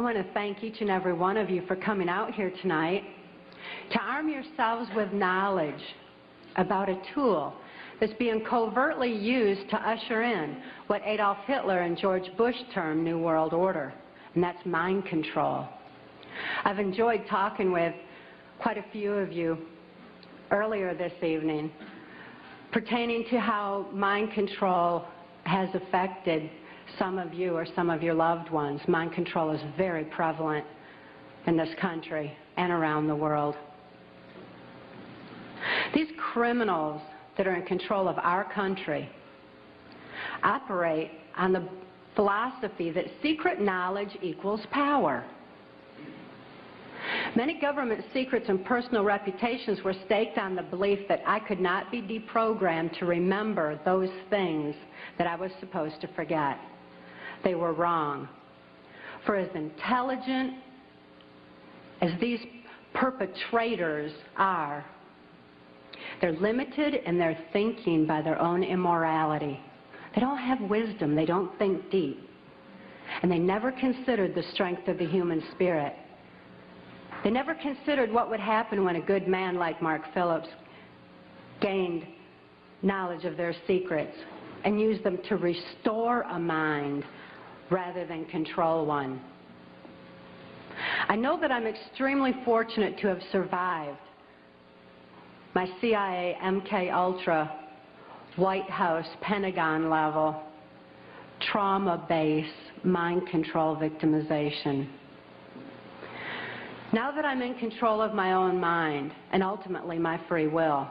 want to thank each and every one of you for coming out here tonight to arm yourselves with knowledge about a tool that's being covertly used to usher in what Adolf Hitler and George Bush termed New World Order, and that's mind control. I've enjoyed talking with quite a few of you earlier this evening pertaining to how mind control has affected some of you or some of your loved ones. Mind control is very prevalent in this country and around the world. These criminals that are in control of our country operate on the philosophy that secret knowledge equals power. Many government secrets and personal reputations were staked on the belief that I could not be deprogrammed to remember those things that I was supposed to forget. They were wrong. For as intelligent as these perpetrators are, they're limited in their thinking by their own immorality. They don't have wisdom. They don't think deep. And they never considered the strength of the human spirit. They never considered what would happen when a good man like Mark Phillips gained knowledge of their secrets and used them to restore a mind rather than control one. I know that I'm extremely fortunate to have survived my CIA, MK Ultra, White House, Pentagon level, trauma-based mind control victimization. Now that I'm in control of my own mind and ultimately my free will,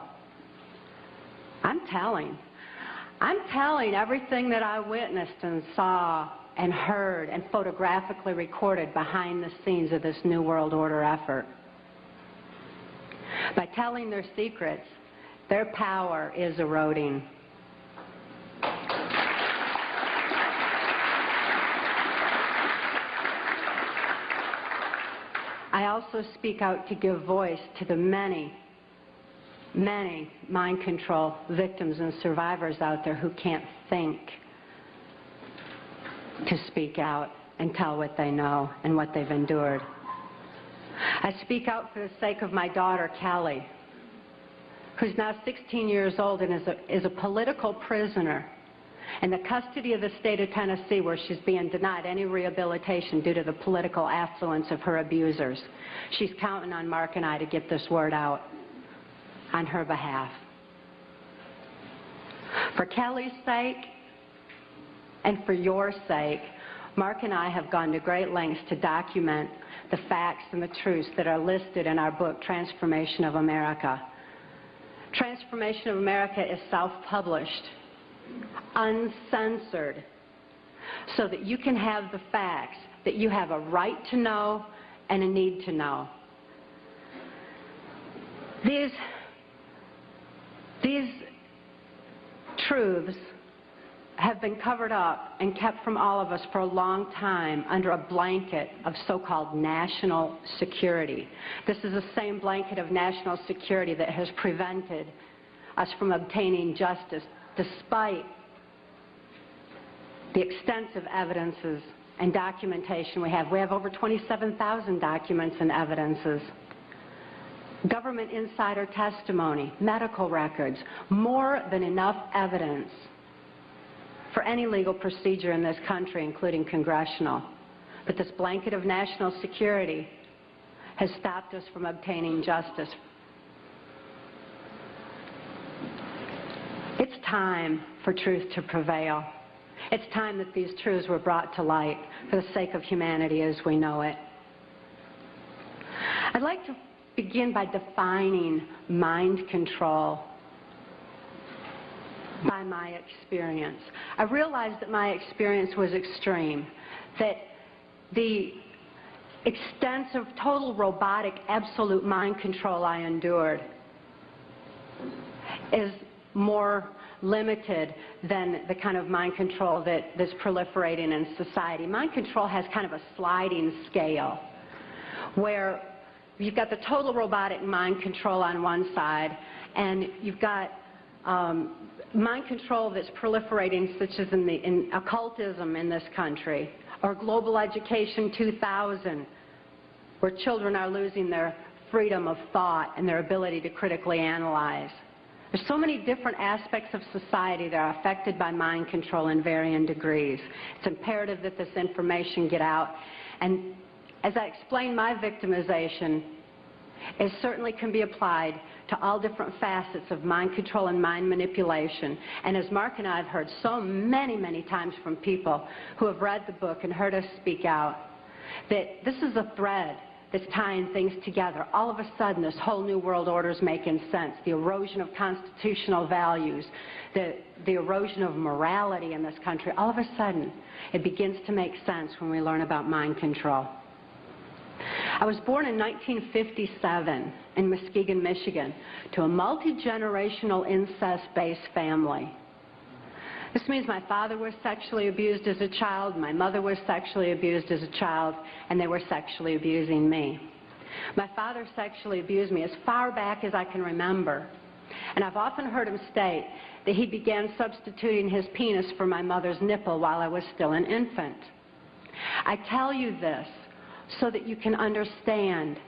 I'm telling everything that I witnessed and saw and heard and photographically recorded behind the scenes of this New World Order effort. By telling their secrets, their power is eroding. I also speak out to give voice to the many, many mind control victims and survivors out there who can't think to speak out and tell what they know and what they've endured. I speak out for the sake of my daughter, Kelly, who's now 16 years old and is a political prisoner in the custody of the state of Tennessee, where she's being denied any rehabilitation due to the political affluence of her abusers. She's counting on Mark and I to get this word out on her behalf. For Kelly's sake and for your sake, Mark and I have gone to great lengths to document the facts and the truths that are listed in our book, Transformation of America. Transformation of America is self-published, uncensored, so that you can have the facts that you have a right to know and a need to know. These truths have been covered up and kept from all of us for a long time under a blanket of so-called national security. This is the same blanket of national security that has prevented us from obtaining justice despite the extensive evidences and documentation we have. We have over 27,000 documents and evidences. Government insider testimony, medical records, more than enough evidence for any legal procedure in this country, including congressional. But this blanket of national security has stopped us from obtaining justice. It's time for truth to prevail. It's time that these truths were brought to light for the sake of humanity as we know it. I'd like to begin by defining mind control by my experience. I realized that my experience was extreme, that the extensive, total robotic, absolute mind control I endured is more limited than the kind of mind control that's proliferating in society. Mind control has kind of a sliding scale where you've got the total robotic mind control on one side, and you've got mind control that's proliferating, such as in occultism in this country, Or Global Education 2000, where children are losing their freedom of thought and their ability to critically analyze. There's so many different aspects of society that are affected by mind control in varying degrees. It's imperative that this information get out. And as I explained, my victimization, it certainly can be applied to all different facets of mind control and mind manipulation. And as Mark and I have heard so many, many times from people who have read the book and heard us speak out, that this is a thread that's tying things together. All of a sudden, this whole new world order is making sense. The erosion of constitutional values, the erosion of morality in this country, all of a sudden, it begins to make sense when we learn about mind control. I was born in 1957 in Muskegon, Michigan, to a multi-generational incest-based family. This means my father was sexually abused as a child, my mother was sexually abused as a child, and they were sexually abusing me. My father sexually abused me as far back as I can remember, and I've often heard him state that he began substituting his penis for my mother's nipple while I was still an infant. I tell you this so that you can understand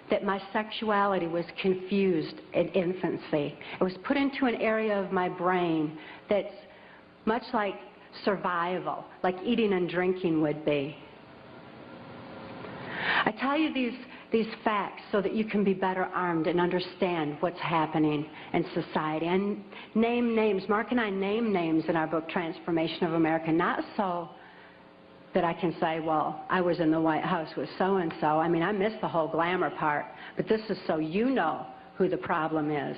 that my sexuality was confused in infancy. It was put into an area of my brain that's much like survival, like eating and drinking would be. I tell you these facts so that you can be better armed and understand what's happening in society. And name names. Mark and I name names in our book, Trance Formation of America, not so that I can say, well, I was in the White House with so-and-so. I mean, I miss the whole glamour part, but this is so you know who the problem is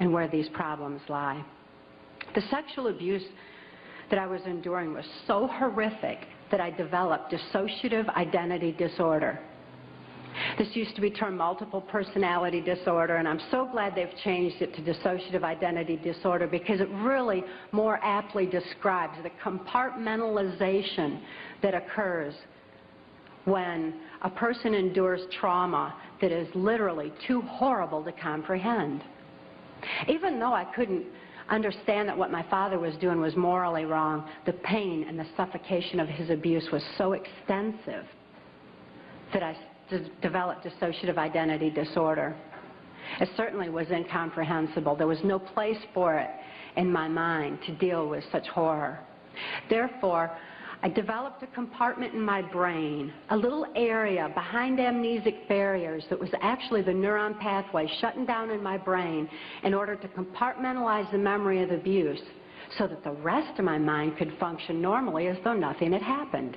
and where these problems lie. The sexual abuse that I was enduring was so horrific that I developed dissociative identity disorder. This used to be termed multiple personality disorder, and I'm so glad they've changed it to dissociative identity disorder because it really more aptly describes the compartmentalization that occurs when a person endures trauma that is literally too horrible to comprehend. Even though I couldn't understand that what my father was doing was morally wrong, the pain and the suffocation of his abuse was so extensive that I developed dissociative identity disorder. It certainly was incomprehensible. There was no place for it in my mind to deal with such horror. Therefore, I developed a compartment in my brain, a little area behind amnesic barriers that was actually the neuron pathway shutting down in my brain in order to compartmentalize the memory of abuse so that the rest of my mind could function normally as though nothing had happened.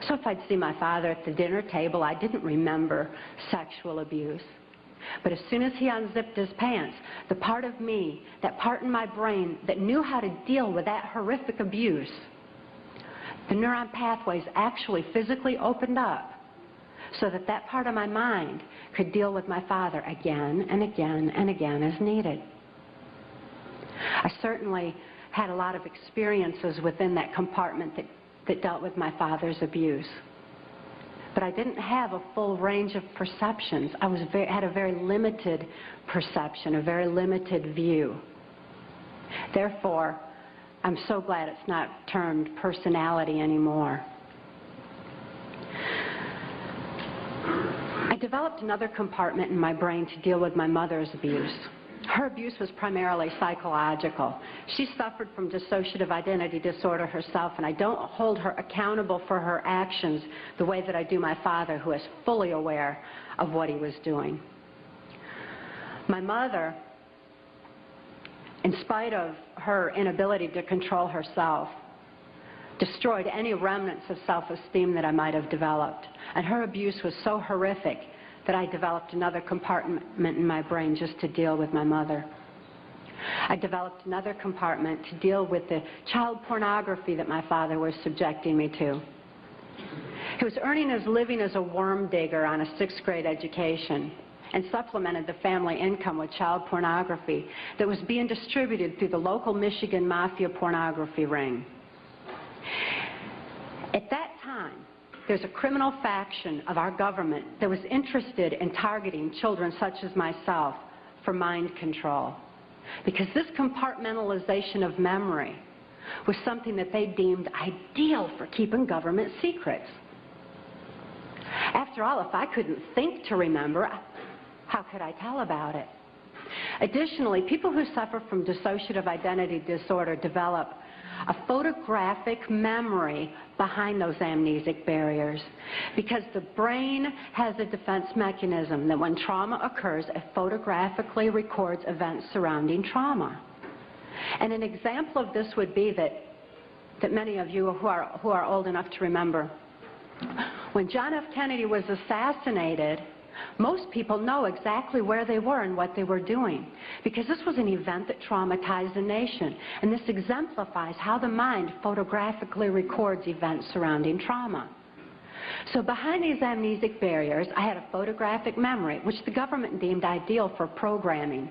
So if I'd see my father at the dinner table, I didn't remember sexual abuse. But as soon as he unzipped his pants, the part of me, that part in my brain that knew how to deal with that horrific abuse, the neuron pathways actually physically opened up so that that part of my mind could deal with my father again and again and again as needed. I certainly had a lot of experiences within that compartment that dealt with my father's abuse. But I didn't have a full range of perceptions. I had a very limited perception, a very limited view. Therefore, I'm so glad it's not termed personality anymore. I developed another compartment in my brain to deal with my mother's abuse. Her abuse was primarily psychological. She suffered from dissociative identity disorder herself, and I don't hold her accountable for her actions the way that I do my father, who is fully aware of what he was doing. My mother, in spite of her inability to control herself, destroyed any remnants of self-esteem that I might have developed. And her abuse was so horrific that I developed another compartment in my brain just to deal with my mother. I developed another compartment to deal with the child pornography that my father was subjecting me to. He was earning his living as a worm digger on a 6th grade education and supplemented the family income with child pornography that was being distributed through the local Michigan mafia pornography ring. At that time, there's a criminal faction of our government that was interested in targeting children such as myself for mind control. Because this compartmentalization of memory was something that they deemed ideal for keeping government secrets. After all, if I couldn't think to remember, how could I tell about it? Additionally, people who suffer from dissociative identity disorder develop a photographic memory behind those amnesic barriers, because the brain has a defense mechanism that when trauma occurs, it photographically records events surrounding trauma. And an example of this would be that many of you who are old enough to remember, when John F. Kennedy was assassinated, most people know exactly where they were and what they were doing, because this was an event that traumatized the nation. And this exemplifies how the mind photographically records events surrounding trauma. So behind these amnesic barriers, I had a photographic memory, which the government deemed ideal for programming.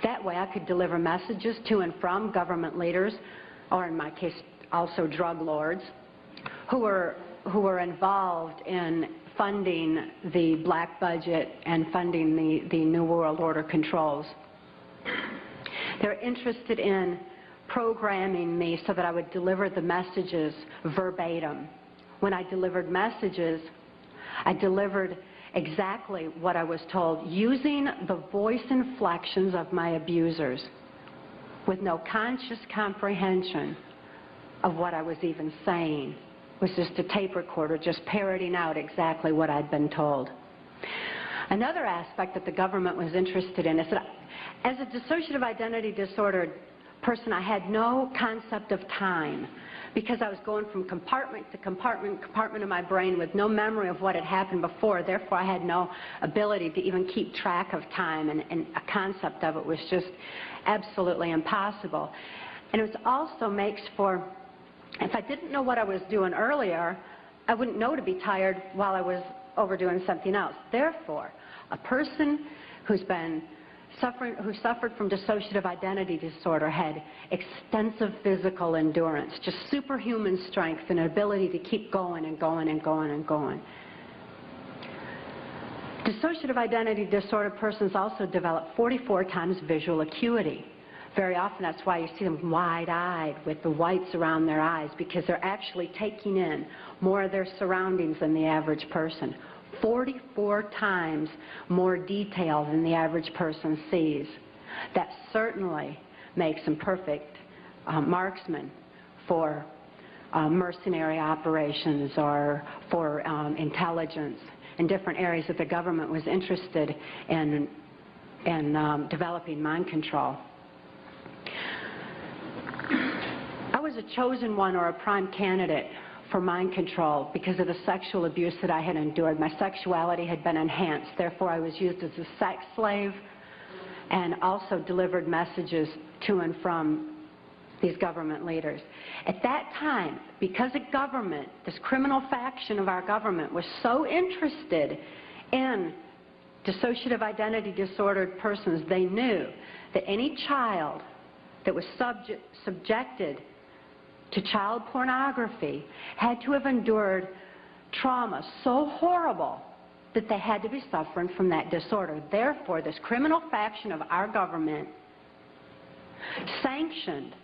That way I could deliver messages to and from government leaders, or in my case, also drug lords, who were involved in funding the black budget and funding the New World Order controls. They're interested in programming me so that I would deliver the messages verbatim. When I delivered messages, I delivered exactly what I was told, using the voice inflections of my abusers, with no conscious comprehension of what I was even saying. It was just a tape recorder just parroting out exactly what I'd been told. Another aspect that the government was interested in is that as a dissociative identity disordered person, I had no concept of time, because I was going from compartment to compartment of my brain with no memory of what had happened before. Therefore, I had no ability to even keep track of time, and a concept of it was just absolutely impossible. And it also makes for, if I didn't know what I was doing earlier, I wouldn't know to be tired while I was overdoing something else. Therefore, a person who suffered from dissociative identity disorder had extensive physical endurance, just superhuman strength and an ability to keep going and going and going and going. Dissociative identity disorder persons also develop 44 times visual acuity. Very often that's why you see them wide-eyed with the whites around their eyes, because they're actually taking in more of their surroundings than the average person. 44 times more detail than the average person sees. That certainly makes them perfect marksmen for mercenary operations or for intelligence in different areas that the government was interested in developing mind control. I was a chosen one, or a prime candidate, for mind control because of the sexual abuse that I had endured. My sexuality had been enhanced. Therefore, I was used as a sex slave and also delivered messages to and from these government leaders. At that time, because the government, this criminal faction of our government, was so interested in dissociative identity disordered persons, they knew that any child that was subjected to child pornography had to have endured trauma so horrible that they had to be suffering from that disorder. Therefore, this criminal faction of our government sanctioned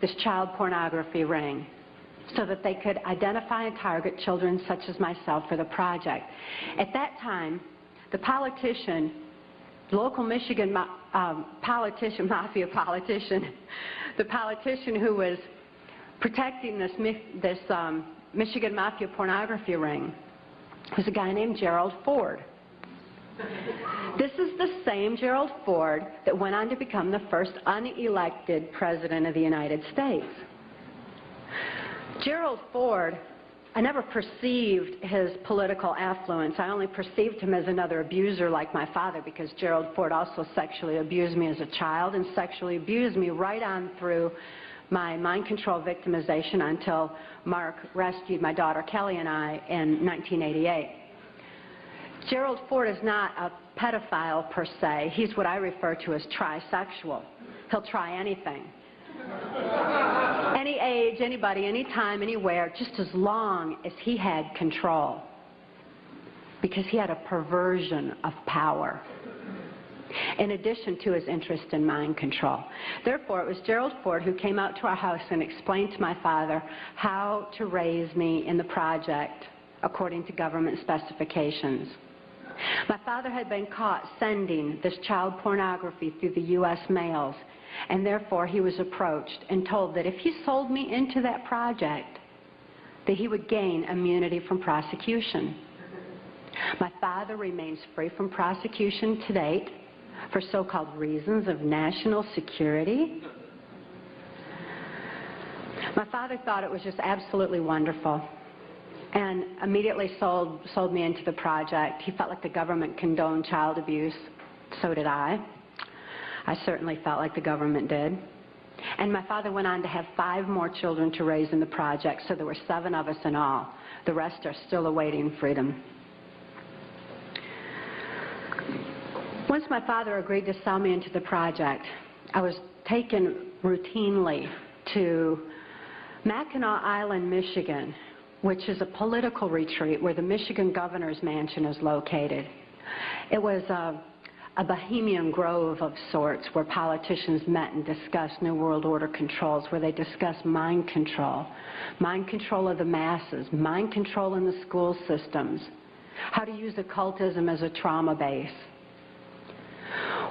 this child pornography ring so that they could identify and target children such as myself for the project. At that time, the politician, local Michigan politician, mafia politician, the politician who was protecting this Michigan mafia pornography ring was a guy named Gerald Ford. This is the same Gerald Ford that went on to become the first unelected president of the United States. Gerald Ford, I never perceived his political affluence. I only perceived him as another abuser like my father, because Gerald Ford also sexually abused me as a child and sexually abused me right on through my mind control victimization until Mark rescued my daughter Kelly and I in 1988. Gerald Ford is not a pedophile per se. He's what I refer to as trisexual. He'll try anything. Any age, anybody, anytime, anywhere, just as long as he had control. Because he had a perversion of power. in addition to his interest in mind control. Therefore, it was Gerald Ford who came out to our house and explained to my father how to raise me in the project according to government specifications. My father had been caught sending this child pornography through the U.S. mails, and therefore he was approached and told that if he sold me into that project, that he would gain immunity from prosecution. My father remains free from prosecution to date for so-called reasons of national security. My father thought it was just absolutely wonderful and immediately sold me into the project. He felt like the government condoned child abuse. So did I. I certainly felt like the government did. And my father went on to have 5 more children to raise in the project, so there were 7 of us in all. The rest are still awaiting freedom. Once my father agreed to sell me into the project, I was taken routinely to Mackinac Island, Michigan, which is a political retreat where the Michigan governor's mansion is located. It was a bohemian grove of sorts where politicians met and discussed New World Order controls, where they discussed mind control of the masses, mind control in the school systems, how to use occultism as a trauma base.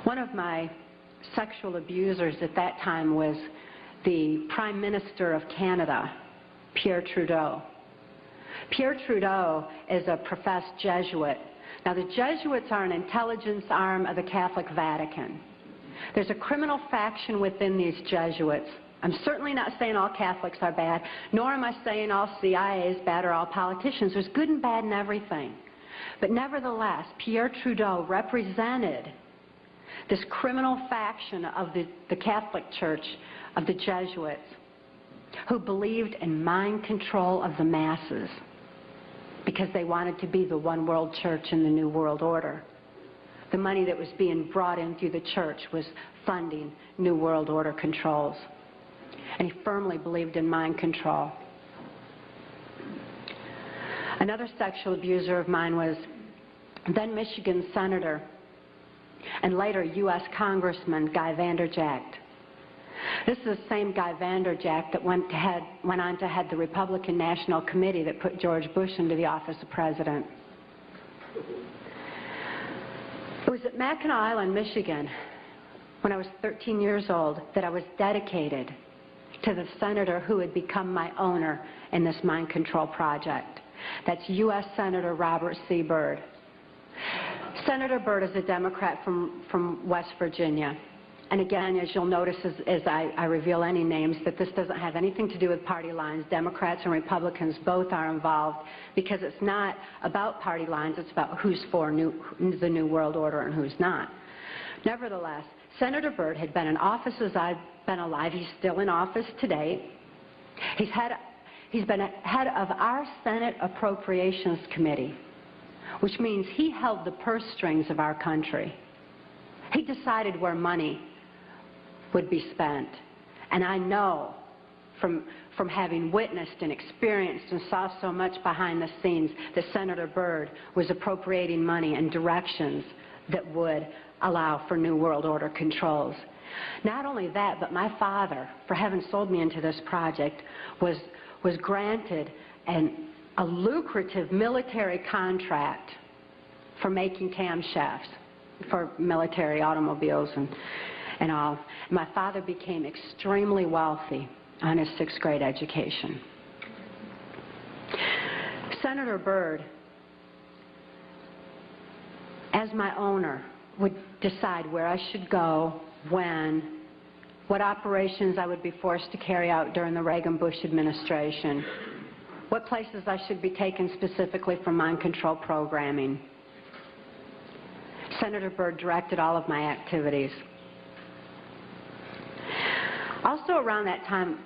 One of my sexual abusers at that time was the Prime Minister of Canada, Pierre Trudeau. Pierre Trudeau is a professed Jesuit. Now, the Jesuits are an intelligence arm of the Catholic Vatican. There's a criminal faction within these Jesuits. I'm certainly not saying all Catholics are bad, nor am I saying all CIA is bad or all politicians. There's good and bad in everything. But nevertheless, Pierre Trudeau represented this criminal faction of the Catholic Church, of the Jesuits, who believed in mind control of the masses because they wanted to be the one world church in the New World Order. The money that was being brought in through the church was funding New World Order controls. And he firmly believed in mind control. Another sexual abuser of mine was then Michigan Senator and later U.S. Congressman Guy Vanderjagt. This is the same Guy Vanderjagt that went on to head the Republican National Committee that put George Bush into the office of president. It was at Mackinac Island, Michigan, when I was 13 years old, that I was dedicated to the senator who had become my owner in this mind control project. That's U.S. Senator Robert C. Byrd. Senator Byrd is a Democrat from West Virginia. And again, as you'll notice as I reveal any names, that this doesn't have anything to do with party lines. Democrats and Republicans both are involved because it's not about party lines, it's about who's for the New World Order and who's not. Nevertheless, Senator Byrd had been in office as I've been alive. He's still in office today. He's been head of our Senate Appropriations Committee, which means he held the purse strings of our country. He decided where money would be spent. And I know from having witnessed and experienced and saw so much behind the scenes that Senator Byrd was appropriating money in directions that would allow for New World Order controls. Not only that, but my father, for having sold me into this project, was granted a lucrative military contract for making camshafts for military automobiles and all. My father became extremely wealthy on his 6th grade education. Senator Byrd, as my owner, would decide where I should go, when, what operations I would be forced to carry out during the Reagan-Bush administration, what places I should be taken specifically for mind control programming. Senator Byrd directed all of my activities. Also around that time,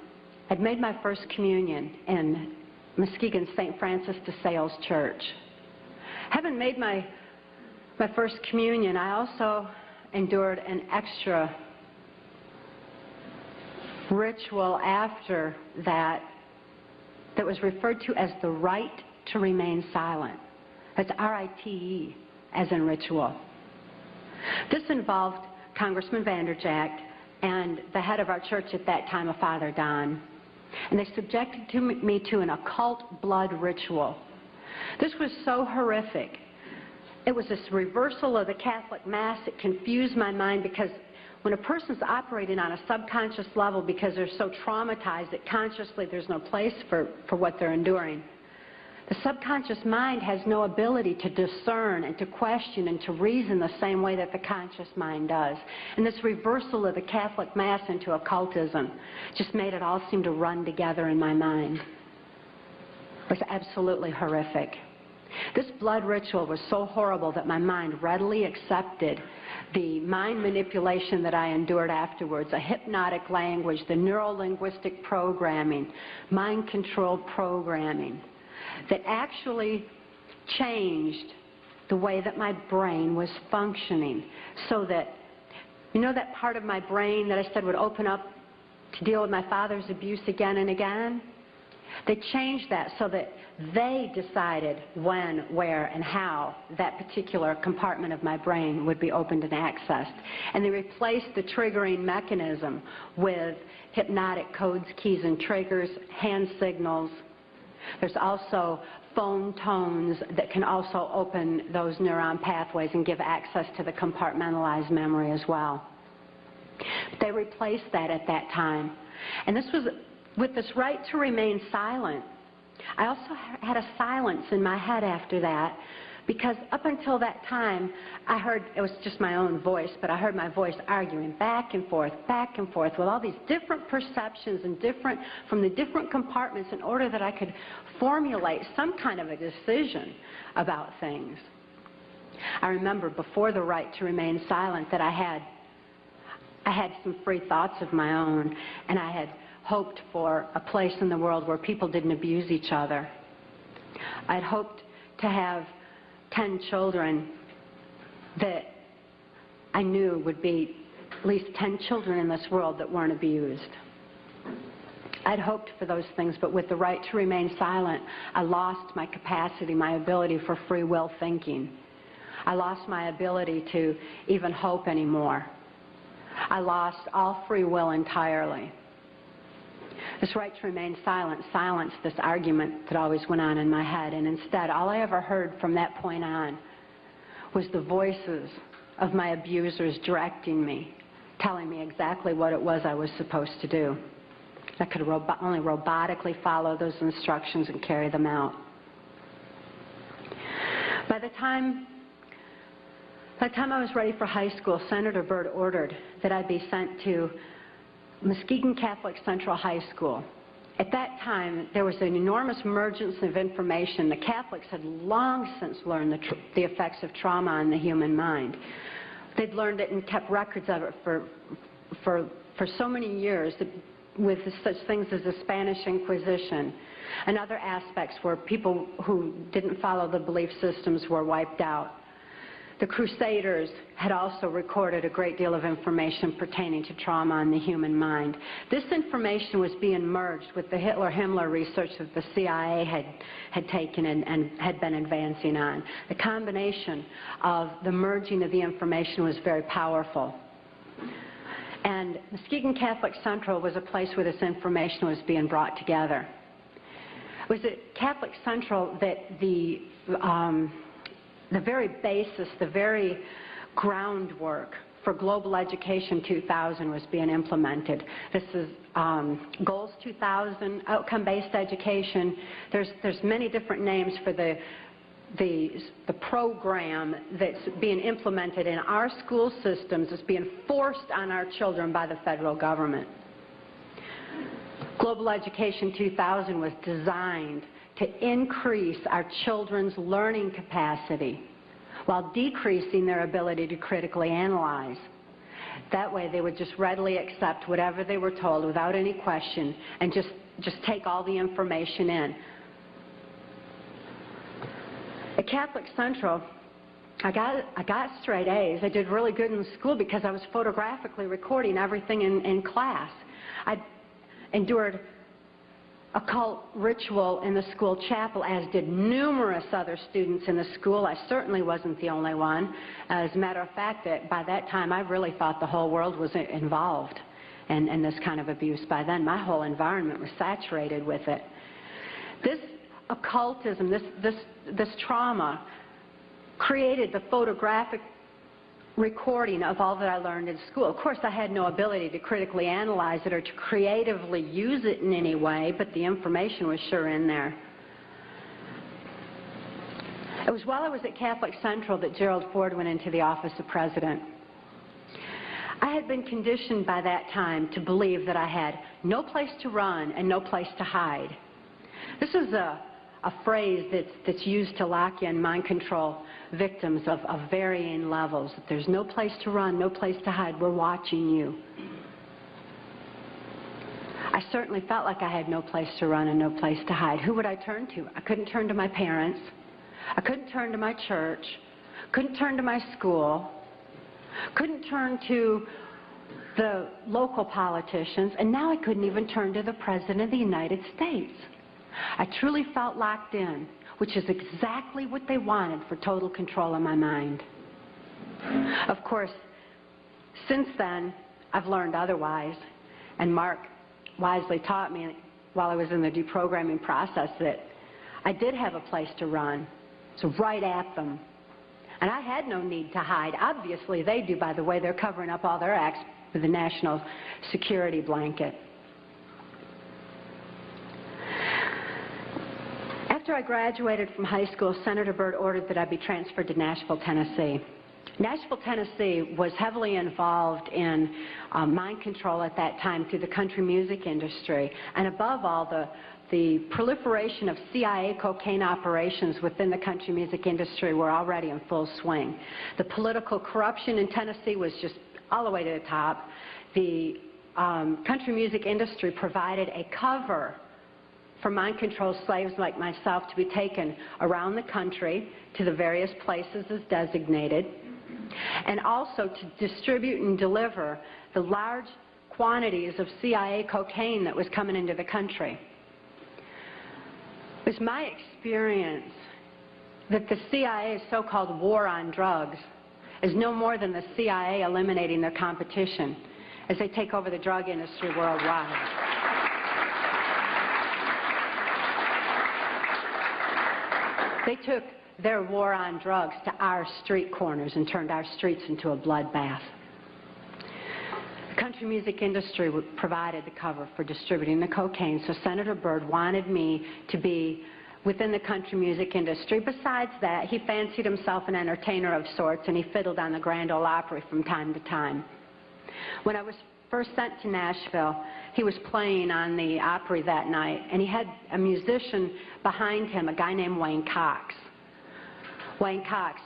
I'd made my first communion in Muskegon's St. Francis de Sales Church. Having made my first communion, I also endured an extra ritual after that was referred to as the rite to remain silent. That's R-I-T-E, as in ritual. This involved Congressman Vanderjagt and the head of our church at that time, a Father Don. And they subjected me to an occult blood ritual. This was so horrific. It was this reversal of the Catholic Mass. It confused my mind because when a person's operating on a subconscious level because they're so traumatized that consciously there's no place for what they're enduring, the subconscious mind has no ability to discern and to question and to reason the same way that the conscious mind does. And this reversal of the Catholic Mass into occultism just made it all seem to run together in my mind. It was absolutely horrific. This blood ritual was so horrible that my mind readily accepted the mind manipulation that I endured afterwards, a hypnotic language, the neuro-linguistic programming, mind-controlled programming, that actually changed the way that my brain was functioning. So that, you know that part of my brain that I said would open up to deal with my father's abuse again and again? They changed that so that they decided when, where, and how that particular compartment of my brain would be opened and accessed. And they replaced the triggering mechanism with hypnotic codes, keys, and triggers, hand signals. There's also phone tones that can also open those neuron pathways and give access to the compartmentalized memory as well. They replaced that at that time. And this was with this right to remain silent. I also had a silence in my head after that, because up until that time, I heard, it was just my own voice, but I heard my voice arguing back and forth with all these different perceptions and from the different compartments in order that I could formulate some kind of a decision about things. I remember before the right to remain silent that I had some free thoughts of my own, and I had hoped for a place in the world where people didn't abuse each other. I'd hoped to have 10 children that I knew would be at least 10 children in this world that weren't abused. I'd hoped for those things, but with the right to remain silent, I lost my capacity, my ability for free will thinking. I lost my ability to even hope anymore. I lost all free will entirely. This right to remain silent silenced this argument that always went on in my head, and instead all I ever heard from that point on was the voices of my abusers directing me, telling me exactly what it was I was supposed to do. I could only robotically follow those instructions and carry them out. By the time I was ready for high school, Senator Byrd ordered that I be sent to Muskegon Catholic Central High School. At that time, there was an enormous emergence of information. The Catholics had long since learned the effects of trauma on the human mind. They'd learned it and kept records of it for so many years, with such things as the Spanish Inquisition and other aspects where people who didn't follow the belief systems were wiped out. The Crusaders had also recorded a great deal of information pertaining to trauma on the human mind. This information was being merged with the Hitler-Himmler research that the CIA had taken and had been advancing on. The combination of the merging of the information was very powerful. And Muskegon Catholic Central was a place where this information was being brought together. It was at Catholic Central that the very basis, the very groundwork for Global Education 2000 was being implemented. This is Goals 2000, outcome-based education. There's many different names for the program that's being implemented in our school systems. It's being forced on our children by the federal government. Global Education 2000 was designed to increase our children's learning capacity while decreasing their ability to critically analyze. That way they would just readily accept whatever they were told without any question and just take all the information in. At Catholic Central, I got straight A's. I did really good in school because I was photographically recording everything in class. I endured occult ritual in the school chapel, as did numerous other students in the school. I certainly wasn't the only one. As a matter of fact, by that time, I really thought the whole world was involved in this kind of abuse. By then, my whole environment was saturated with it. This occultism, this trauma, created the photographic recording of all that I learned in school. Of course, I had no ability to critically analyze it or to creatively use it in any way, but the information was sure in there. It was while I was at Catholic Central that Gerald Ford went into the office of president. I had been conditioned by that time to believe that I had no place to run and no place to hide. This is a phrase that's used to lock in mind control victims of varying levels. There's no place to run, no place to hide. We're watching you. I certainly felt like I had no place to run and no place to hide. Who would I turn to? I couldn't turn to my parents. I couldn't turn to my church. Couldn't turn to my school. Couldn't turn to the local politicians. And now I couldn't even turn to the President of the United States. I truly felt locked in, which is exactly what they wanted for total control of my mind. Of course, since then, I've learned otherwise, and Mark wisely taught me while I was in the deprogramming process that I did have a place to run, so right at them. And I had no need to hide. Obviously, they do, by the way. They're covering up all their acts with the national security blanket. After I graduated from high school, Senator Byrd ordered that I be transferred to Nashville, Tennessee. Nashville, Tennessee was heavily involved in mind control at that time through the country music industry, and above all, the proliferation of CIA cocaine operations within the country music industry were already in full swing. The political corruption in Tennessee was just all the way to the top. The country music industry provided a cover for mind-controlled slaves like myself to be taken around the country to the various places as designated, and also to distribute and deliver the large quantities of CIA cocaine that was coming into the country. It was my experience that the CIA's so-called war on drugs is no more than the CIA eliminating their competition as they take over the drug industry worldwide. They took their war on drugs to our street corners and turned our streets into a bloodbath. The country music industry provided the cover for distributing the cocaine, so Senator Byrd wanted me to be within the country music industry. Besides that, he fancied himself an entertainer of sorts, and he fiddled on the Grand Ole Opry from time to time. When I was first sent to Nashville, he was playing on the Opry that night, and he had a musician behind him, a guy named Wayne Cox. Wayne Cox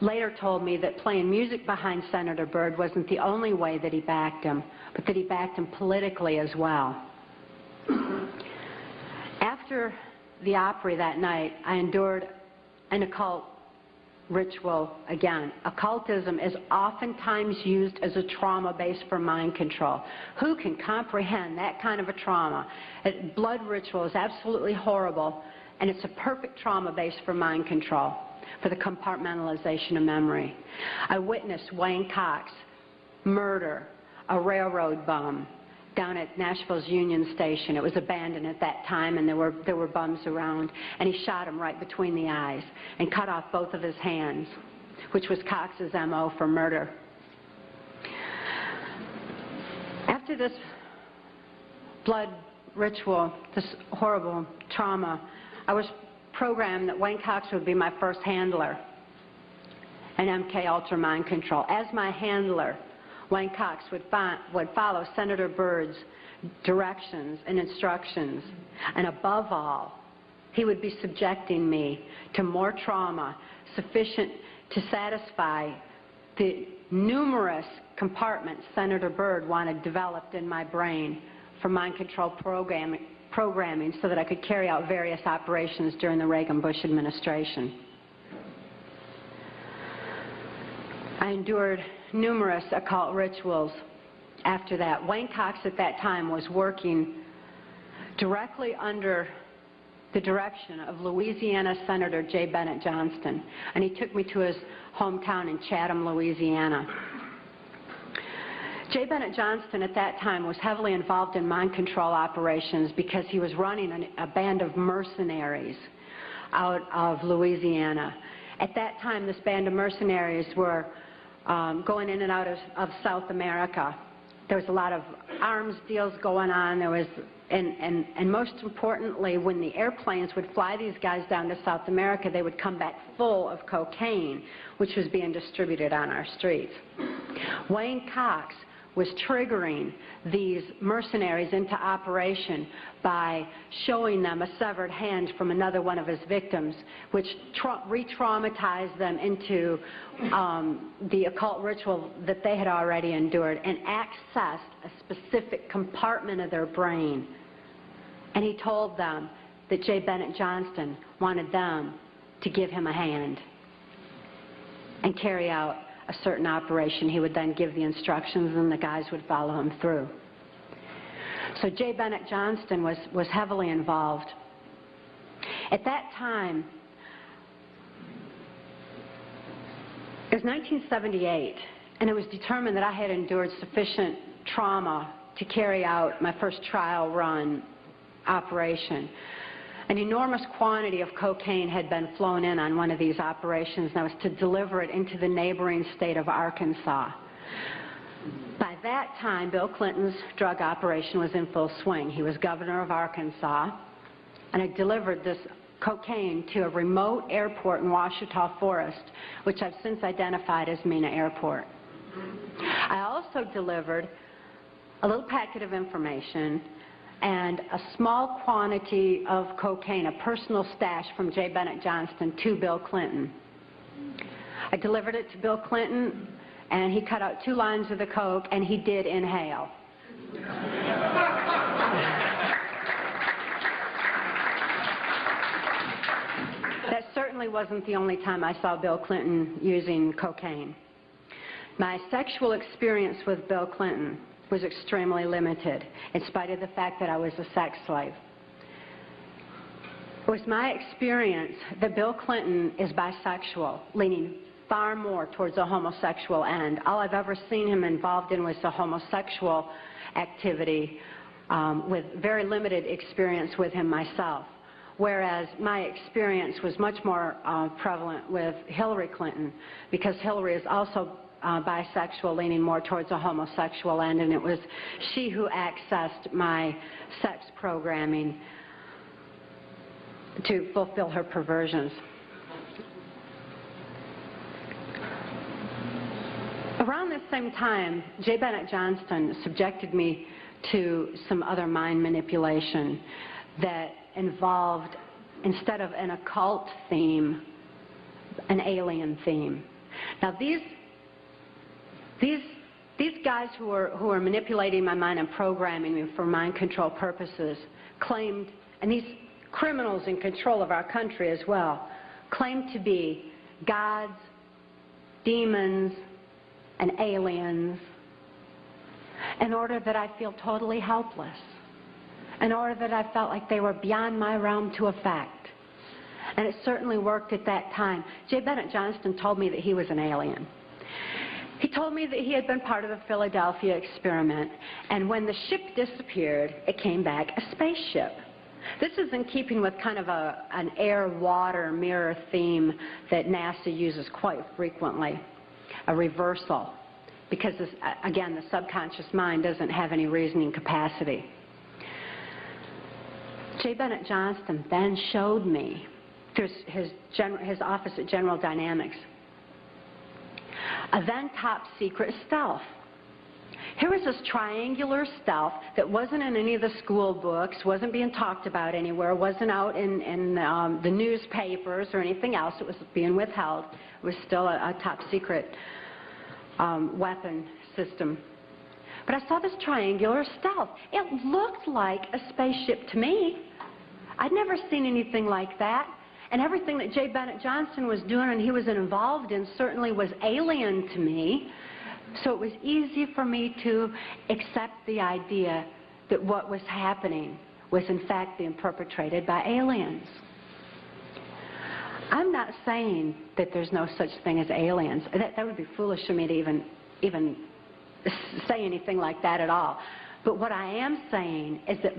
later told me that playing music behind Senator Byrd wasn't the only way that he backed him, but that he backed him politically as well. After the Opry that night, I endured an occult ritual again. Occultism is oftentimes used as a trauma base for mind control. Who can comprehend that kind of a trauma? Blood ritual is absolutely horrible, and it's a perfect trauma base for mind control, for the compartmentalization of memory. I witnessed Wayne Cox murder a railroad bum down at Nashville's Union Station. It was abandoned at that time, and there were bums around, and he shot him right between the eyes and cut off both of his hands, which was Cox's MO for murder. After this blood ritual, this horrible trauma, I was programmed that Wayne Cox would be my first handler in MK Ultra Mind Control. As my handler, Wayne Cox would follow Senator Byrd's directions and instructions, and above all, he would be subjecting me to more trauma sufficient to satisfy the numerous compartments Senator Byrd wanted developed in my brain for mind control programming so that I could carry out various operations during the Reagan-Bush administration. I endured numerous occult rituals after that. Wayne Cox at that time was working directly under the direction of Louisiana Senator J. Bennett Johnston, and he took me to his hometown in Chatham, Louisiana. J. Bennett Johnston at that time was heavily involved in mind control operations because he was running a band of mercenaries out of Louisiana. At that time, this band of mercenaries were going in and out of South America. There was a lot of arms deals going on. There was, and most importantly, when the airplanes would fly these guys down to South America, they would come back full of cocaine, which was being distributed on our streets. Wayne Cox was triggering these mercenaries into operation by showing them a severed hand from another one of his victims, which re-traumatized them into the occult ritual that they had already endured and accessed a specific compartment of their brain. And he told them that J. Bennett Johnston wanted them to give him a hand and carry out a certain operation. He would then give the instructions and the guys would follow him through. So J. Bennett Johnston was heavily involved. At that time, it was 1978, and it was determined that I had endured sufficient trauma to carry out my first trial run operation. An enormous quantity of cocaine had been flown in on one of these operations, and I was to deliver it into the neighboring state of Arkansas. By that time, Bill Clinton's drug operation was in full swing. He was governor of Arkansas, and I delivered this cocaine to a remote airport in Ouachita Forest, which I've since identified as Mena Airport. I also delivered a little packet of information and a small quantity of cocaine, a personal stash from J. Bennett Johnston, to Bill Clinton. I delivered it to Bill Clinton, and he cut out 2 lines of the coke, and he did inhale. That certainly wasn't the only time I saw Bill Clinton using cocaine. My sexual experience with Bill Clinton was extremely limited, in spite of the fact that I was a sex slave. It was my experience that Bill Clinton is bisexual, leaning far more towards a homosexual end. All I've ever seen him involved in was a homosexual activity, with very limited experience with him myself. Whereas my experience was much more prevalent with Hillary Clinton, because Hillary is also bisexual, leaning more towards a homosexual end, and it was she who accessed my sex programming to fulfill her perversions. Around this same time, J. Bennett Johnston subjected me to some other mind manipulation that involved, instead of an occult theme, an alien theme. Now these guys who are manipulating my mind and programming me for mind control purposes claimed, and these criminals in control of our country as well, claimed to be gods, demons, and aliens, in order that I feel totally helpless, in order that I felt like they were beyond my realm to affect. And it certainly worked at that time. J. Bennett Johnston told me that he was an alien. He told me that he had been part of the Philadelphia experiment, and when the ship disappeared, it came back a spaceship. This is in keeping with kind of an air-water mirror theme that NASA uses quite frequently, a reversal, because, again, the subconscious mind doesn't have any reasoning capacity. J. Bennett Johnston then showed me, through his office at General Dynamics, a then top-secret stealth. Here was this triangular stealth that wasn't in any of the school books, wasn't being talked about anywhere, wasn't out in the newspapers or anything else. It was being withheld. It was still a top-secret weapon system. But I saw this triangular stealth. It looked like a spaceship to me. I'd never seen anything like that. And everything that J. Bennett Johnston was doing and he was involved in certainly was alien to me. So it was easy for me to accept the idea that what was happening was in fact being perpetrated by aliens. I'm not saying that there's no such thing as aliens. That would be foolish of me to even say anything like that at all. But what I am saying is that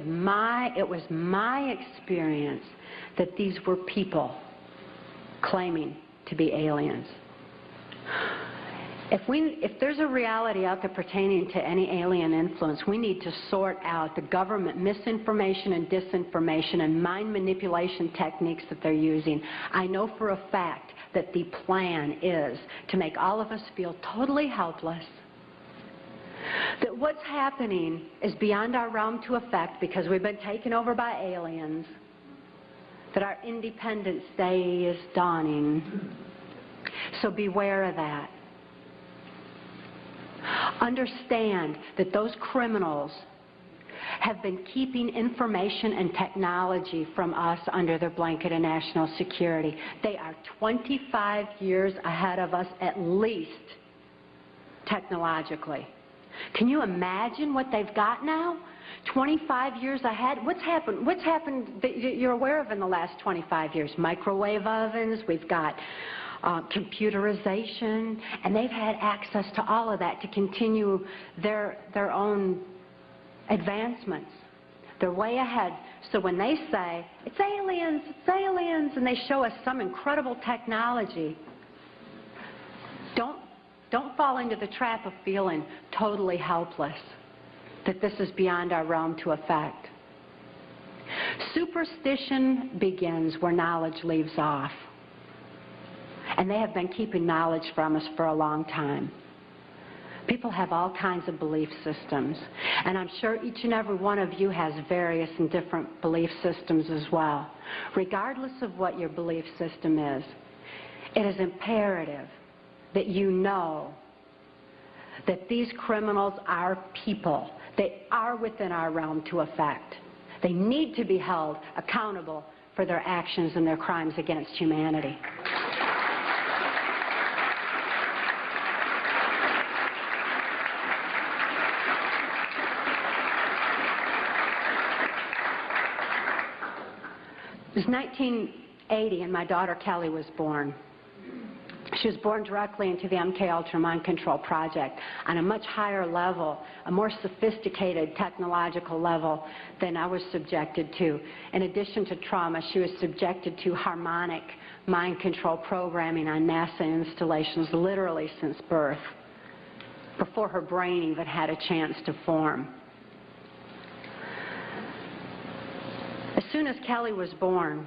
it was my experience that these were people claiming to be aliens. If there's a reality out there pertaining to any alien influence, we need to sort out the government misinformation and disinformation and mind manipulation techniques that they're using. I know for a fact that the plan is to make all of us feel totally helpless, that what's happening is beyond our realm to affect because we've been taken over by aliens, that our Independence Day is dawning. So beware of that. Understand that those criminals have been keeping information and technology from us under their blanket of national security. They are 25 years ahead of us at least, technologically. Can you imagine what they've got now? 25 years ahead? What's happened that you're aware of in the last 25 years? Microwave ovens, we've got computerization, and they've had access to all of that to continue their own advancements. They're way ahead. So when they say, it's aliens, and they show us some incredible technology, don't fall into the trap of feeling totally helpless, that this is beyond our realm to affect. Superstition begins where knowledge leaves off. And they have been keeping knowledge from us for a long time. People have all kinds of belief systems. And I'm sure each and every one of you has various and different belief systems as well. Regardless of what your belief system is, it is imperative that you know that these criminals are people. They are within our realm to affect. They need to be held accountable for their actions and their crimes against humanity. It was 1980 and my daughter Kelly was born. She was born directly into the MK-Ultra Mind Control Project on a much higher level, a more sophisticated technological level than I was subjected to. In addition to trauma, she was subjected to harmonic mind control programming on NASA installations literally since birth, before her brain even had a chance to form. As soon as Kelly was born,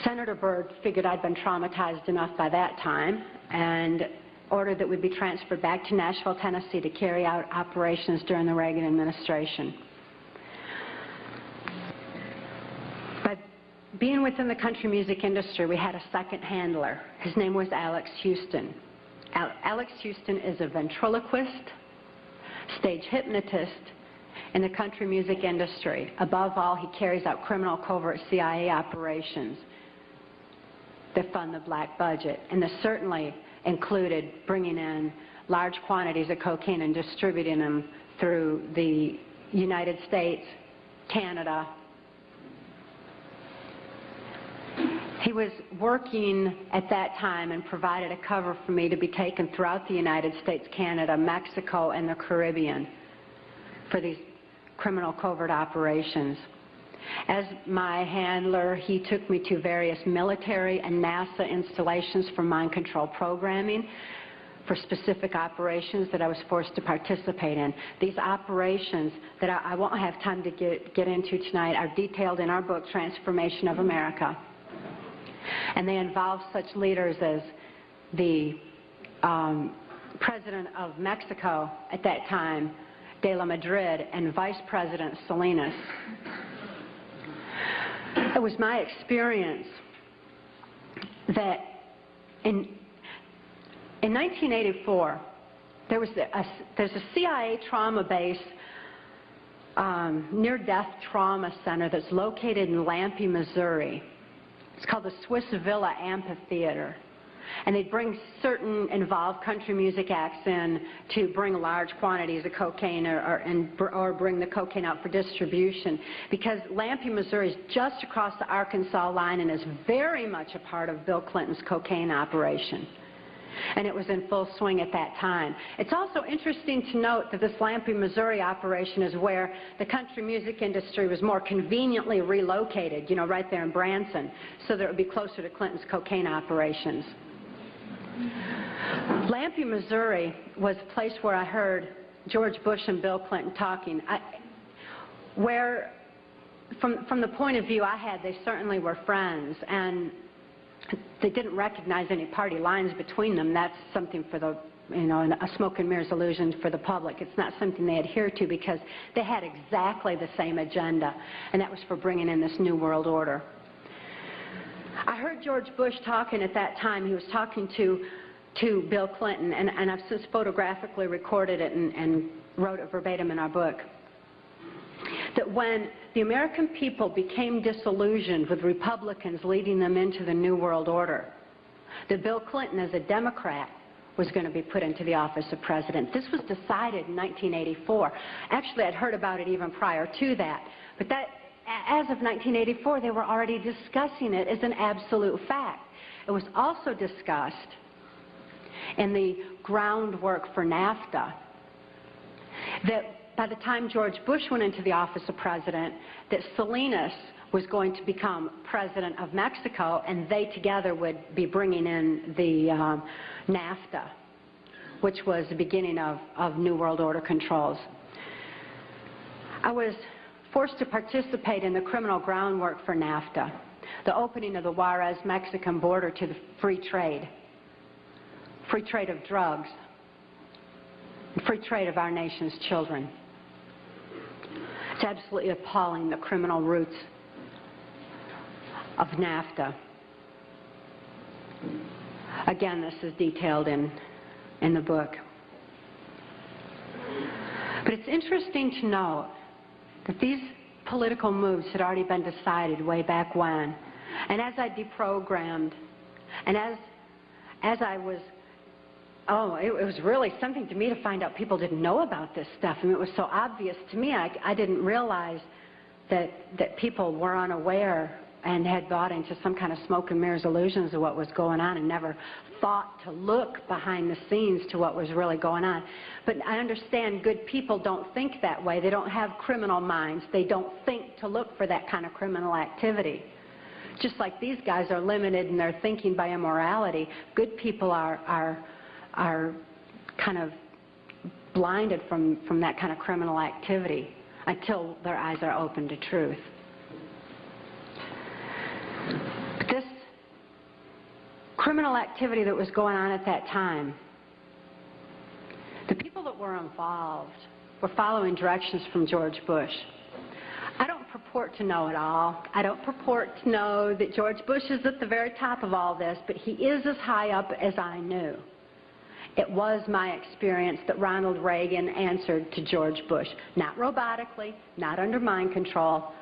Senator Byrd figured I'd been traumatized enough by that time and ordered that we be transferred back to Nashville, Tennessee to carry out operations during the Reagan administration. By being within the country music industry, we had a second handler. His name was Alex Houston. Alex Houston is a ventriloquist, stage hypnotist, in the country music industry. Above all, he carries out criminal covert CIA operations that fund the black budget. And this certainly included bringing in large quantities of cocaine and distributing them through the United States, Canada. He was working at that time and provided a cover for me to be taken throughout the United States, Canada, Mexico, and the Caribbean for these criminal covert operations. As my handler, he took me to various military and NASA installations for mind control programming for specific operations that I was forced to participate in. These operations that I won't have time to get into tonight are detailed in our book, Trance Formation of America. And they involve such leaders as the President of Mexico at that time, de la Madrid, and Vice President Salinas. It was my experience that in 1984, there's a CIA trauma base, near-death trauma center that's located in Lampe, Missouri. It's called the Swiss Villa Amphitheater. And they'd bring certain involved country music acts in to bring large quantities of cocaine or bring the cocaine out for distribution. Because Lampe, Missouri is just across the Arkansas line and is very much a part of Bill Clinton's cocaine operation. And it was in full swing at that time. It's also interesting to note that this Lampe, Missouri operation is where the country music industry was more conveniently relocated, you know, right there in Branson, so that it would be closer to Clinton's cocaine operations. Lampe, Missouri was a place where I heard George Bush and Bill Clinton talking, where from the point of view I had, they certainly were friends, and they didn't recognize any party lines between them. That's something for the, you know, a smoke and mirrors illusion for the public. It's not something they adhere to because they had exactly the same agenda, and that was for bringing in this New World Order. I heard George Bush talking at that time. He was talking to Bill Clinton, and I've since photographically recorded it and wrote it verbatim in our book, that when the American people became disillusioned with Republicans leading them into the New World Order, that Bill Clinton, as a Democrat, was going to be put into the office of president. This was decided in 1984. Actually, I'd heard about it even prior to that. But that, as of 1984, they were already discussing it as an absolute fact. It was also discussed in the groundwork for NAFTA that by the time George Bush went into the office of president, that Salinas was going to become president of Mexico, and they together would be bringing in the NAFTA, which was the beginning of New World Order controls. I was forced to participate in the criminal groundwork for NAFTA, the opening of the Juarez-Mexican border to the free trade of drugs, free trade of our nation's children. It's absolutely appalling, the criminal roots of NAFTA. Again, this is detailed in the book. But it's interesting to note that these political moves had already been decided way back when. And as I deprogrammed, and as I was, it was really something to me to find out people didn't know about this stuff. I mean, it was so obvious to me. I didn't realize that people were unaware and had bought into some kind of smoke and mirrors illusions of what was going on and never thought to look behind the scenes to what was really going on. But I understand good people don't think that way. They don't have criminal minds. They don't think to look for that kind of criminal activity. Just like these guys are limited in their thinking by immorality, good people are kind of blinded from that kind of criminal activity until their eyes are open to truth. But this criminal activity that was going on at that time, the people that were involved were following directions from George Bush. I don't purport to know it all. I don't purport to know that George Bush is at the very top of all this, but he is as high up as I knew. It was my experience that Ronald Reagan answered to George Bush, not robotically, not under mind control,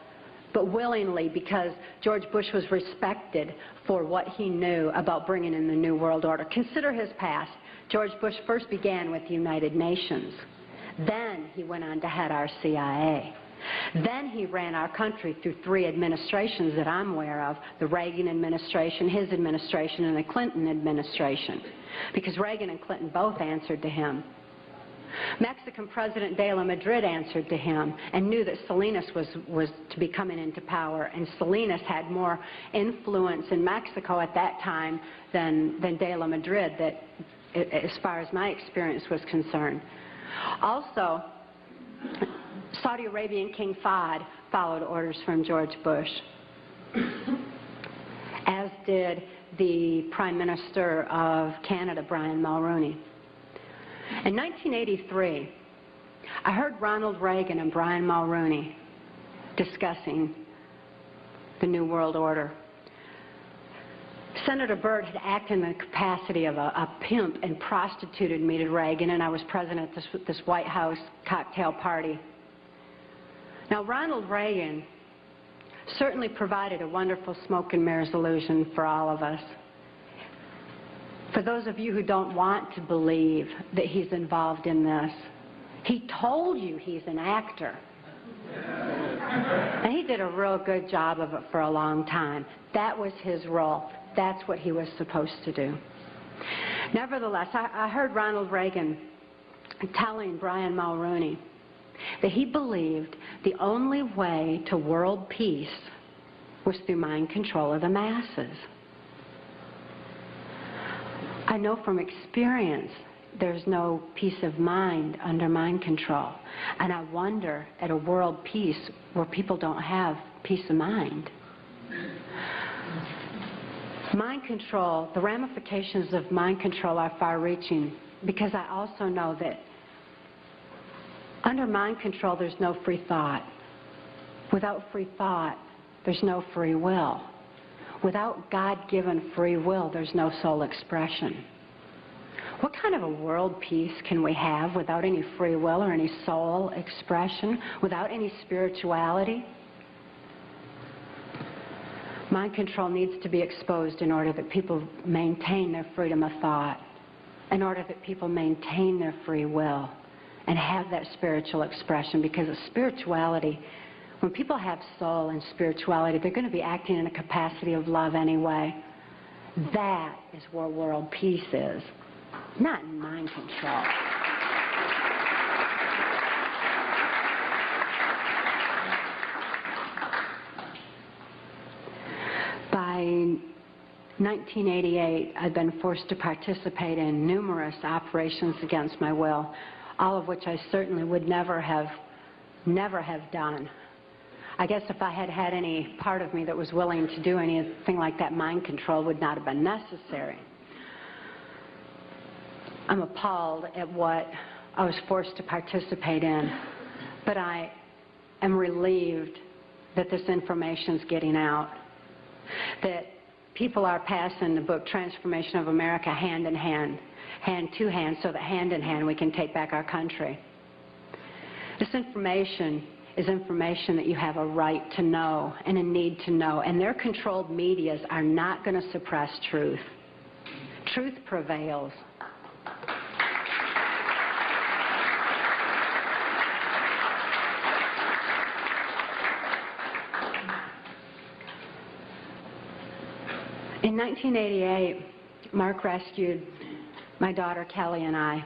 but willingly, because George Bush was respected for what he knew about bringing in the New World Order. Consider his past. George Bush first began with the United Nations. Then he went on to head our CIA. Then he ran our country through 3 administrations that I'm aware of, the Reagan administration, his administration, and the Clinton administration, because Reagan and Clinton both answered to him. Mexican President de la Madrid answered to him and knew that Salinas was to be coming into power, and Salinas had more influence in Mexico at that time than de la Madrid, that, as far as my experience was concerned. Also, Saudi Arabian King Fahd followed orders from George Bush, as did the Prime Minister of Canada, Brian Mulroney. In 1983, I heard Ronald Reagan and Brian Mulroney discussing the New World Order. Senator Byrd had acted in the capacity of a pimp and prostituted me to Reagan, and I was present at this White House cocktail party. Now, Ronald Reagan certainly provided a wonderful smoke and mirrors illusion for all of us. For those of you who don't want to believe that he's involved in this, he told you he's an actor. And he did a real good job of it for a long time. That was his role. That's what he was supposed to do. Nevertheless, I heard Ronald Reagan telling Brian Mulroney that he believed the only way to world peace was through mind control of the masses. I know from experience there's no peace of mind under mind control. And I wonder at a world peace where people don't have peace of mind. Mind control, the ramifications of mind control are far-reaching, because I also know that under mind control there's no free thought. Without free thought, there's no free will. Without God-given free will, there's no soul expression. What kind of a world peace can we have without any free will or any soul expression, without any spirituality? Mind control needs to be exposed in order that people maintain their freedom of thought, in order that people maintain their free will and have that spiritual expression, because of spirituality, when people have soul and spirituality, they're going to be acting in a capacity of love anyway. That is where world peace is, not in mind control. By 1988, I'd been forced to participate in numerous operations against my will, all of which I certainly would never have done. I guess if I had had any part of me that was willing to do anything like that, mind control would not have been necessary. I'm appalled at what I was forced to participate in, but I am relieved that this information's getting out, that people are passing the book Trance Formation of America hand in hand, hand to hand, so that hand in hand we can take back our country. This information is information that you have a right to know and a need to know, and their controlled medias are not going to suppress truth. Truth prevails. In 1988, Mark rescued my daughter Kelly and I.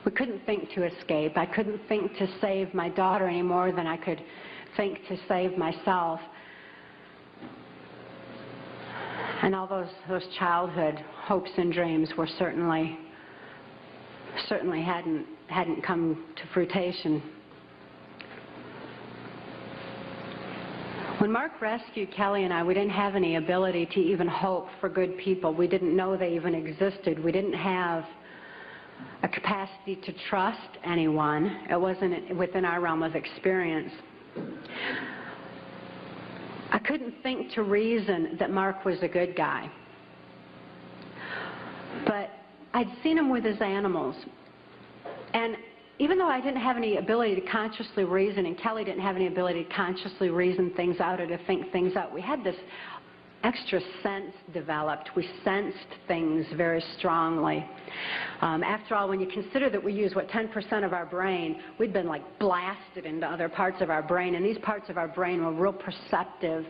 We couldn't think to escape. I couldn't think to save my daughter any more than I could think to save myself. And all those childhood hopes and dreams were certainly hadn't come to fruition. When Mark rescued Kelly and I, we didn't have any ability to even hope for good people. We didn't know they even existed. We didn't have a capacity to trust anyone. It wasn't within our realm of experience. I couldn't think to reason that Mark was a good guy. But I'd seen him with his animals. And even though I didn't have any ability to consciously reason, and Kelly didn't have any ability to consciously reason things out or to think things out, we had this extra sense developed. We sensed things very strongly. After all, when you consider that we use, 10% of our brain, we'd been like blasted into other parts of our brain, and these parts of our brain were real perceptive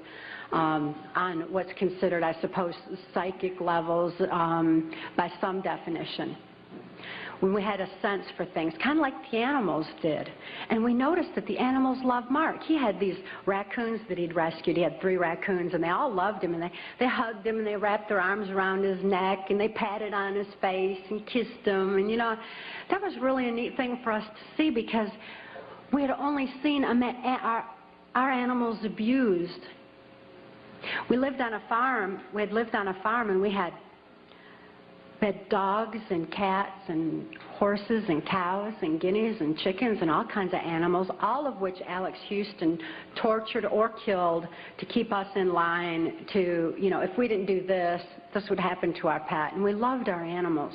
on what's considered, I suppose, psychic levels by some definition. When we had a sense for things, kind of like the animals did. And we noticed that the animals loved Mark. He had these raccoons that he'd rescued. He had 3 raccoons, and they all loved him, and they hugged him, and they wrapped their arms around his neck, and they patted on his face and kissed him. And, you know, that was really a neat thing for us to see, because we had only seen our animals abused. We lived on a farm. We had lived on a farm, and we had dogs and cats and horses and cows and guineas and chickens and all kinds of animals, all of which Alex Houston tortured or killed to keep us in line to, you know, if we didn't do this, this would happen to our pet. And we loved our animals.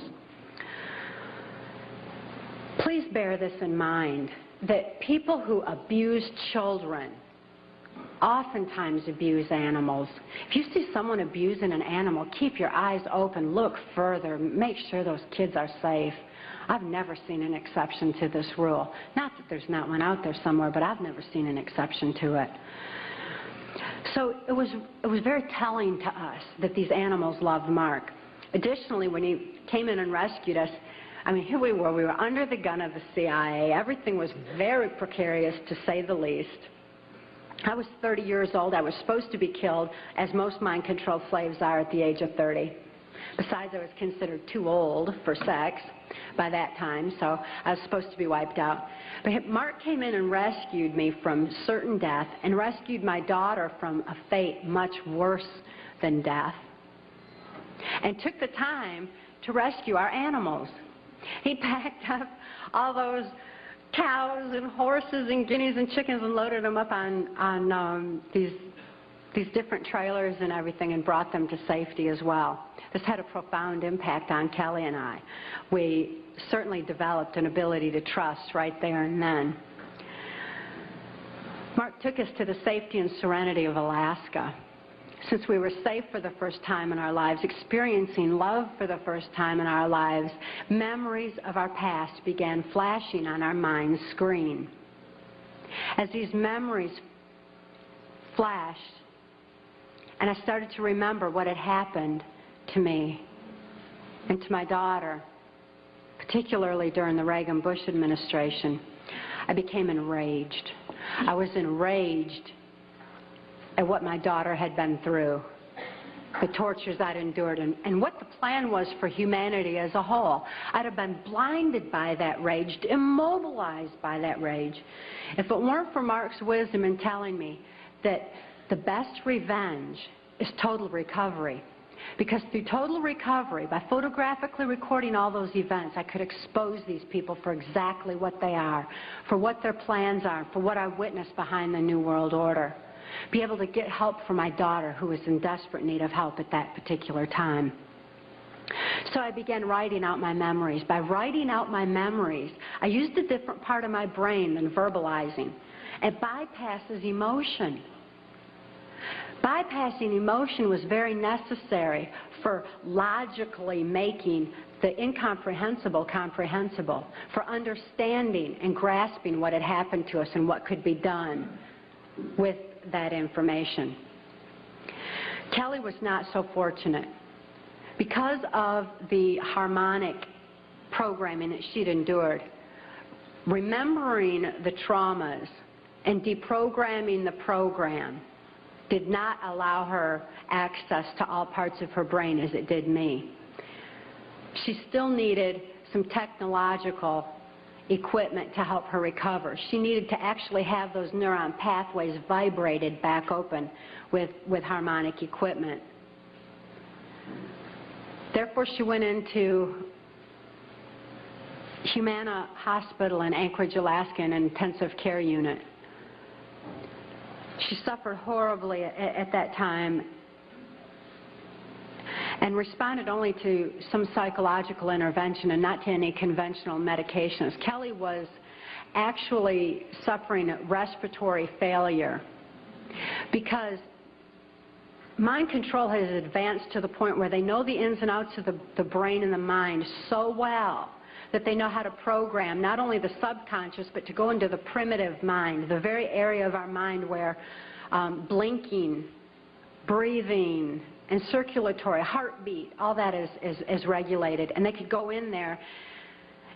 Please bear this in mind, that people who abuse children oftentimes abuse animals. If you see someone abusing an animal, keep your eyes open, look further, make sure those kids are safe. I've never seen an exception to this rule. Not that there's not one out there somewhere, but I've never seen an exception to it. So it was very telling to us that these animals loved Mark. Additionally, when he came in and rescued us, I mean, here we were under the gun of the CIA. Everything was very precarious, to say the least. I was 30 years old. I was supposed to be killed, as most mind-controlled slaves are at the age of 30. Besides, I was considered too old for sex by that time, so I was supposed to be wiped out. But Mark came in and rescued me from certain death and rescued my daughter from a fate much worse than death, and took the time to rescue our animals. He packed up all those cows and horses and guineas and chickens and loaded them up on these different trailers and everything and brought them to safety as well. This had a profound impact on Kelly and I. We certainly developed an ability to trust right there and then. Mark took us to the safety and serenity of Alaska. Since we were safe for the first time in our lives, experiencing love for the first time in our lives, memories of our past began flashing on our mind's screen. As these memories flashed, and I started to remember what had happened to me and to my daughter, particularly during the Reagan-Bush administration, I became enraged. I was enraged at what my daughter had been through, the tortures I'd endured, and what the plan was for humanity as a whole. I'd have been blinded by that rage, immobilized by that rage, if it weren't for Mark's wisdom in telling me that the best revenge is total recovery. Because through total recovery, by photographically recording all those events, I could expose these people for exactly what they are, for what their plans are, for what I witnessed behind the New World Order. Be able to get help for my daughter, who was in desperate need of help at that particular time. So I began writing out my memories. By writing out my memories, I used a different part of my brain than verbalizing. It bypasses emotion. Bypassing emotion was very necessary for logically making the incomprehensible comprehensible, for understanding and grasping what had happened to us and what could be done with that information. Kelly was not so fortunate. Because of the harmonic programming that she'd endured, remembering the traumas and deprogramming the program did not allow her access to all parts of her brain as it did me. She still needed some technological equipment to help her recover. She needed to actually have those neuron pathways vibrated back open with harmonic equipment. Therefore, she went into Humana Hospital in Anchorage, Alaska, in an intensive care unit. She suffered horribly at that time and responded only to some psychological intervention and not to any conventional medications. Kelly was actually suffering respiratory failure because mind control has advanced to the point where they know the ins and outs of the brain and the mind so well that they know how to program not only the subconscious, but to go into the primitive mind, the very area of our mind where blinking, breathing, and circulatory, heartbeat, all that is regulated. And they could go in there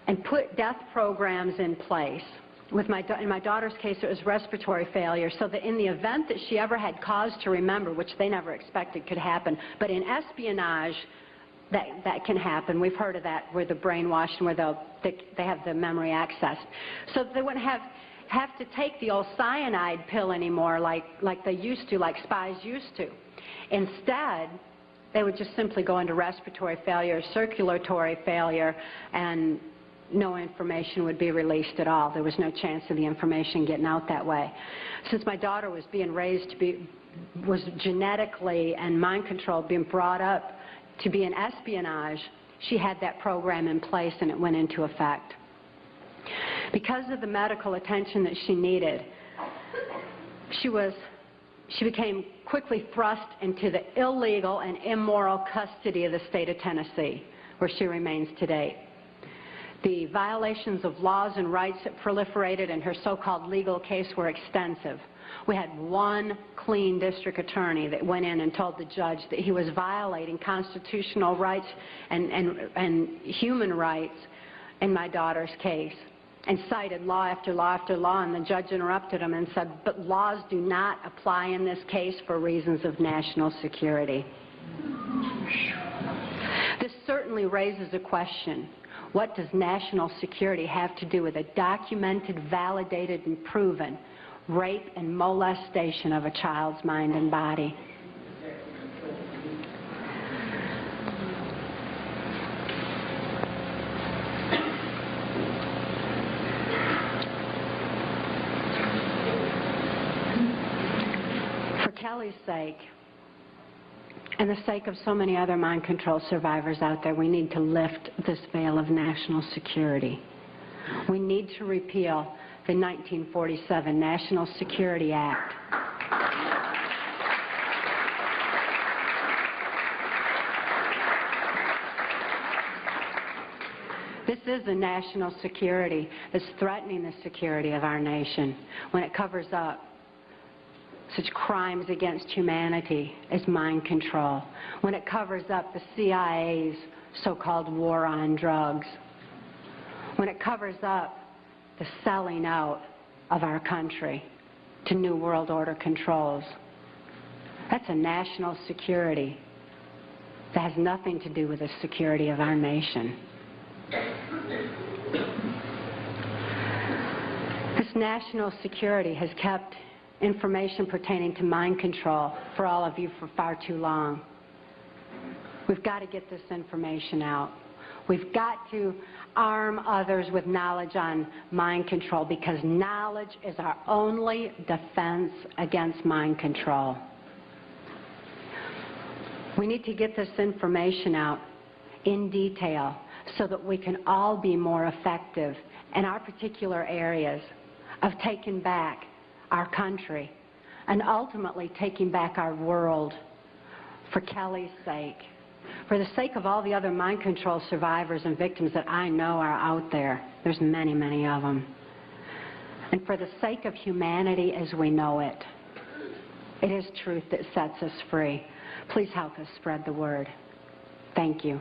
and put death programs in place. In my daughter's case, it was respiratory failure, so that in the event that she ever had cause to remember, which they never expected could happen, but in espionage, that can happen. We've heard of that, where the brainwashed and where they have the memory accessed. So they wouldn't have to take the old cyanide pill anymore like they used to, like spies used to. Instead, they would just simply go into respiratory failure, circulatory failure, and no information would be released at all. There was no chance of the information getting out that way. Since my daughter was being raised was genetically and mind controlled, being brought up to be in espionage, she had that program in place and it went into effect. Because of the medical attention that she needed, she was she became quickly thrust into the illegal and immoral custody of the state of Tennessee, where she remains today. The violations of laws and rights that proliferated in her so-called legal case were extensive. We had one clean district attorney that went in and told the judge that he was violating constitutional rights and human rights in my daughter's case, and cited law after law after law, and the judge interrupted him and said, but laws do not apply in this case for reasons of national security. This certainly raises a question. What does national security have to do with a documented, validated, and proven rape and molestation of a child's mind and body? For Kelly's sake, and the sake of so many other mind control survivors out there, we need to lift this veil of national security. We need to repeal the 1947 National Security Act. This is a national security that's threatening the security of our nation when it covers up such crimes against humanity as mind control, when it covers up the CIA's so-called war on drugs, when it covers up the selling out of our country to New World Order controls. That's a national security that has nothing to do with the security of our nation. This national security has kept information pertaining to mind control for all of you for far too long. We've got to get this information out. We've got to arm others with knowledge on mind control, because knowledge is our only defense against mind control. We need to get this information out in detail so that we can all be more effective in our particular areas of taking back our country and ultimately taking back our world, for Kelly's sake, for the sake of all the other mind control survivors and victims that I know are out there. There's many, many of them. And for the sake of humanity as we know it. It is truth that sets us free. Please help us spread the word. Thank you.